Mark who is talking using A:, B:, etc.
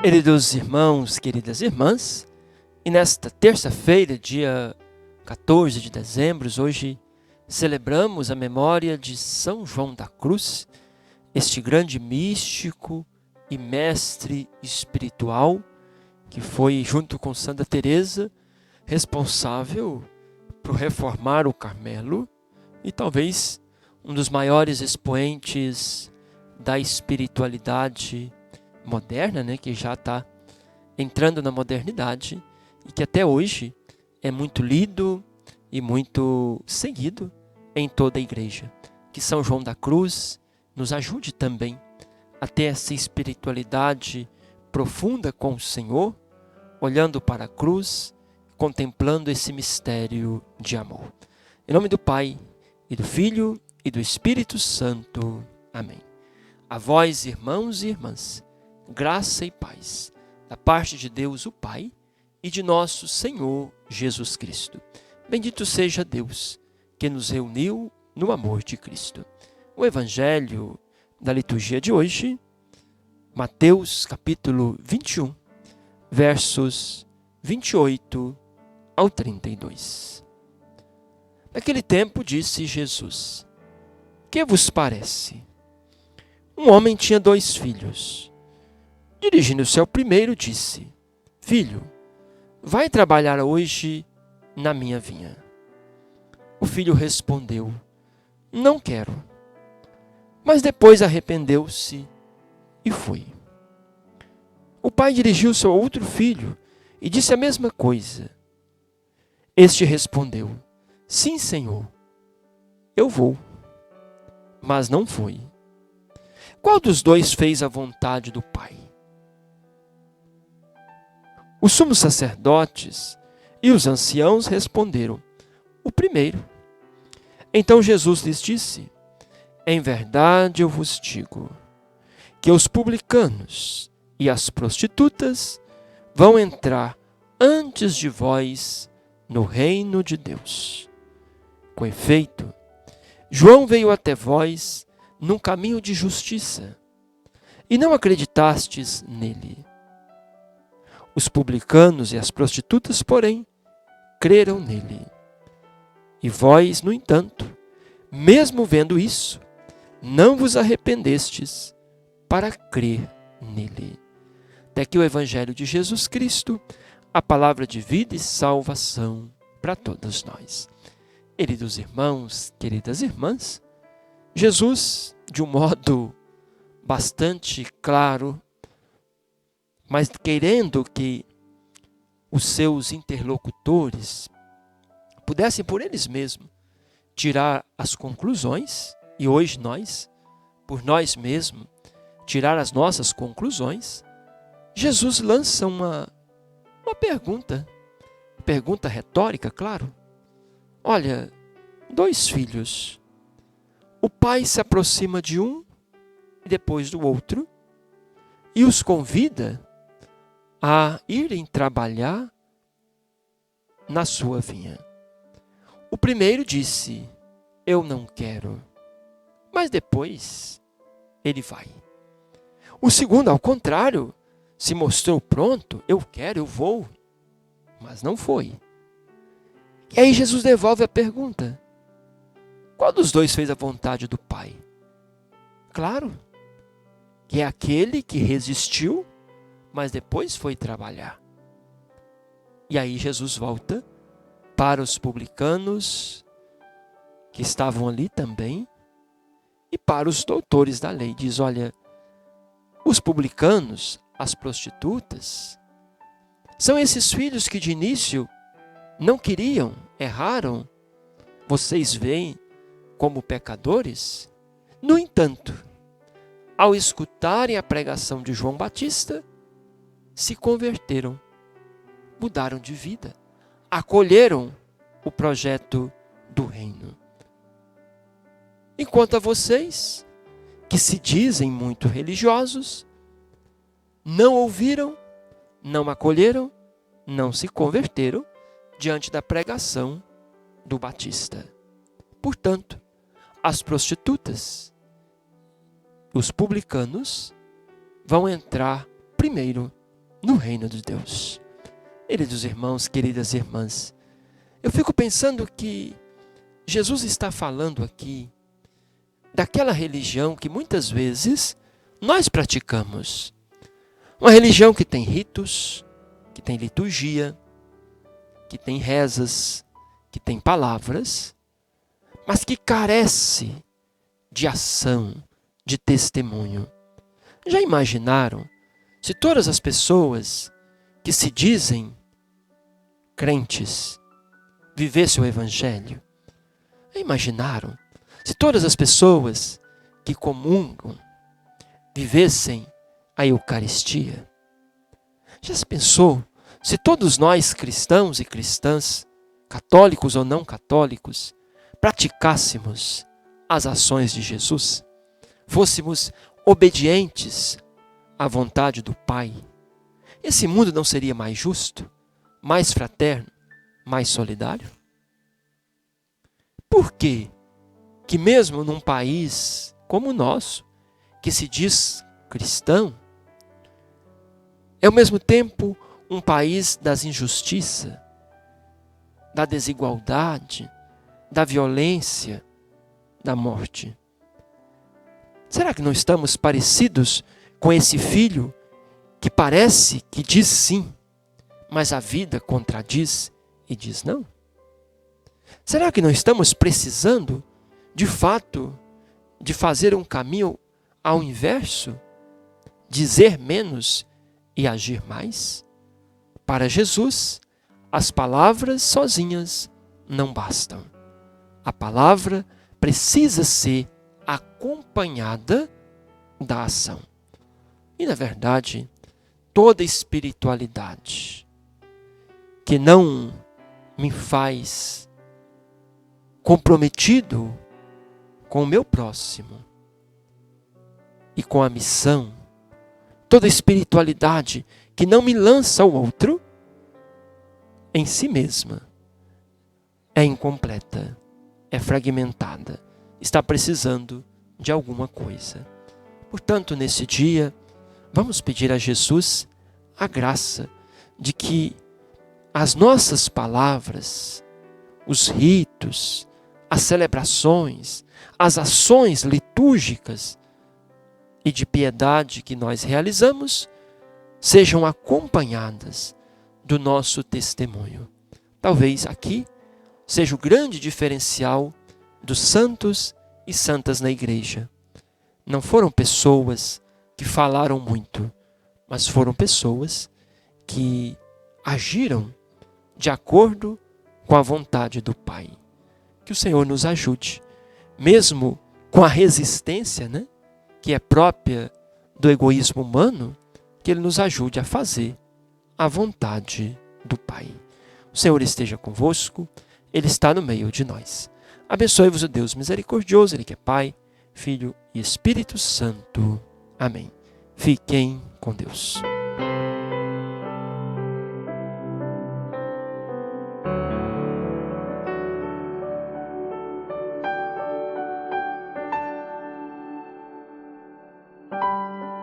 A: Queridos irmãos, queridas irmãs, e nesta terça-feira, dia 14 de dezembro, hoje celebramos a memória de São João da Cruz, este grande místico e mestre espiritual que foi, junto com Santa Teresa, responsável por reformar o Carmelo e talvez um dos maiores expoentes da espiritualidade moderna, que já está entrando na modernidade e que até hoje é muito lido e muito seguido em toda a igreja. Que São João da Cruz nos ajude também a ter essa espiritualidade profunda com o Senhor, olhando para a cruz, contemplando esse mistério de amor. Em nome do Pai, e do Filho, e do Espírito Santo. Amém. A vós, irmãos e irmãs, graça e paz, da parte de Deus o Pai e de nosso Senhor Jesus Cristo. Bendito seja Deus, que nos reuniu no amor de Cristo. O Evangelho da liturgia de hoje, Mateus capítulo 21, versos 28 ao 32. Naquele tempo disse Jesus: que vos parece? Um homem tinha 2 filhos. Dirigindo-se ao primeiro, disse: filho, vai trabalhar hoje na minha vinha. O filho respondeu: não quero. Mas depois arrependeu-se e foi. O pai dirigiu-se ao outro filho e disse a mesma coisa. Este respondeu: sim, Senhor, eu vou. Mas não foi. Qual dos 2 fez a vontade do pai? Os sumos sacerdotes e os anciãos responderam: o primeiro. Então Jesus lhes disse: em verdade eu vos digo, que os publicanos e as prostitutas vão entrar antes de vós no reino de Deus. Com efeito, João veio até vós num caminho de justiça, e não acreditastes nele. Os publicanos e as prostitutas, porém, creram nele. E vós, no entanto, mesmo vendo isso, não vos arrependestes para crer nele. Até que o Evangelho de Jesus Cristo, a palavra de vida e salvação para todos nós. Queridos irmãos, queridas irmãs, Jesus, de um modo bastante claro, mas querendo que os seus interlocutores pudessem por eles mesmos tirar as conclusões, e hoje nós, por nós mesmos, tirar as nossas conclusões, Jesus lança uma pergunta retórica, claro. Olha, 2 filhos, o pai se aproxima de um e depois do outro e os convida a irem trabalhar na sua vinha. O primeiro disse: eu não quero. Mas depois ele vai. O segundo, ao contrário, se mostrou pronto: eu quero, eu vou. Mas não foi. E aí Jesus devolve a pergunta: qual dos 2 fez a vontade do Pai? Claro, que é aquele que resistiu, mas depois foi trabalhar. E aí Jesus volta para os publicanos que estavam ali também e para os doutores da lei. Diz: olha, os publicanos, as prostitutas, são esses filhos que de início não queriam, erraram. Vocês veem como pecadores? No entanto, ao escutarem a pregação de João Batista, se converteram, mudaram de vida, acolheram o projeto do reino. Enquanto a vocês, que se dizem muito religiosos, não ouviram, não acolheram, não se converteram diante da pregação do Batista. Portanto, as prostitutas, os publicanos, vão entrar primeiro no reino de Deus. Queridos irmãos, queridas irmãs, eu fico pensando que Jesus está falando aqui daquela religião que muitas vezes nós praticamos. Uma religião que tem ritos, que tem liturgia, que tem rezas, que tem palavras, mas que carece de ação, de testemunho. Já imaginaram se todas as pessoas que se dizem crentes vivessem o Evangelho? Já imaginaram se todas as pessoas que comungam vivessem a Eucaristia? Já se pensou se todos nós cristãos e cristãs, católicos ou não católicos, praticássemos as ações de Jesus? Fôssemos obedientes à vontade do Pai? Esse mundo não seria mais justo, mais fraterno, mais solidário? Por quê que mesmo num país como o nosso, que se diz cristão, é ao mesmo tempo um país das injustiças, da desigualdade, da violência, da morte? Será que não estamos parecidos com esse filho que parece que diz sim, mas a vida contradiz e diz não? Será que não estamos precisando, de fato, de fazer um caminho ao inverso? Dizer menos e agir mais? Para Jesus, as palavras sozinhas não bastam. A palavra precisa ser acompanhada da ação. E, na verdade, toda espiritualidade que não me faz comprometido com o meu próximo e com a missão, toda espiritualidade que não me lança ao outro, em si mesma, é incompleta, é fragmentada, está precisando de alguma coisa. Portanto, nesse dia, vamos pedir a Jesus a graça de que as nossas palavras, os ritos, as celebrações, as ações litúrgicas e de piedade que nós realizamos sejam acompanhadas do nosso testemunho. Talvez aqui seja o grande diferencial dos santos e santas na igreja. Não foram pessoas que falaram muito, mas foram pessoas que agiram de acordo com a vontade do Pai. Que o Senhor nos ajude, mesmo com a resistência, que é própria do egoísmo humano, que Ele nos ajude a fazer a vontade do Pai. O Senhor esteja convosco, Ele está no meio de nós. Abençoe-vos o Deus misericordioso, Ele que é Pai, Filho e Espírito Santo. Amém. Fiquem com Deus.